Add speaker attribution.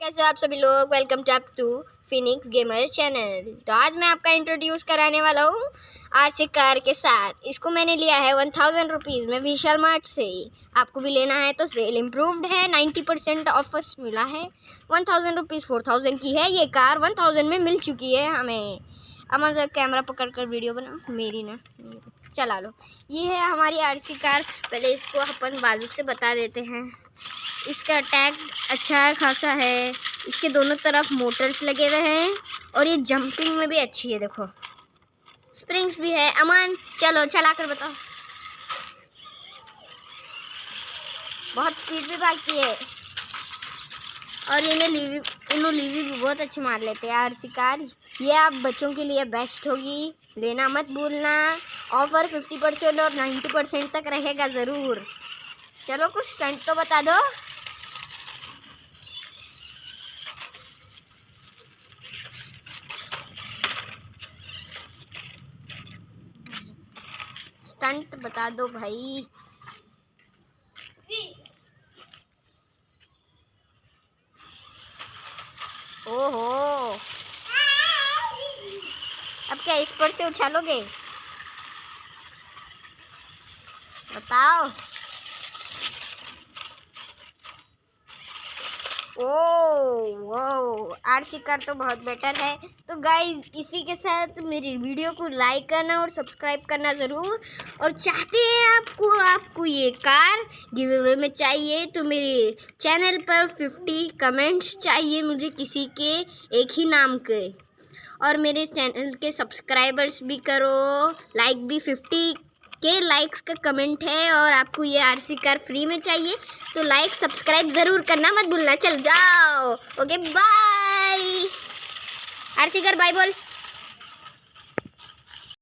Speaker 1: कैसे हो आप सभी लोग। Welcome to Phoenix gamer channel. तो आज मैं आपका इंट्रोड्यूस कराने वाला हूँ आरसी कार के साथ। इसको मैंने लिया है 1000 रुपीज़ में विशाल मार्ट से। आपको भी लेना है तो सेल इम्प्रूव्ड है, 90% ऑफर्स मिला है। 1000 रुपीज़ 4000 की है ये कार, 1000 में मिल चुकी है हमें। अब मैं कैमरा पकड़ कर वीडियो बना, मेरी ना चला लो। ये है हमारी आरसी कार। पहले इसको अपन बाजू से बता देते हैं। इसका टैग अच्छा खासा है, इसके दोनों तरफ मोटर्स लगे हुए हैं और ये जंपिंग में भी अच्छी है। देखो स्प्रिंग्स भी है। अमन चलो चला कर बताओ। बहुत स्पीड भी भागती है और इन्हें लीवी भी बहुत अच्छी मार लेते हैं आरसी कार। ये आप बच्चों के लिए बेस्ट होगी, लेना मत भूलना। ऑफर 50% और 90% तक रहेगा ज़रूर। चलो कुछ स्टंट तो बता दो। स्टंट बता दो भाई। ओहो, अब क्या इस पर से उछालोगे? बताओ। वो आरसी कार तो बहुत बेटर है। तो गाइज इसी के साथ मेरी वीडियो को लाइक करना और सब्सक्राइब करना ज़रूर। और चाहते हैं आपको ये कार गिव अवे में चाहिए तो मेरे चैनल पर 50 कमेंट्स चाहिए मुझे, किसी के एक ही नाम के। और मेरे चैनल के सब्सक्राइबर्स भी करो, लाइक भी 50 के लाइक्स का कमेंट है। और आपको ये आरसी कार फ्री में चाहिए तो लाइक सब्सक्राइब ज़रूर करना मत भूलना। चल जाओ, okay bye. RC car bye बोल।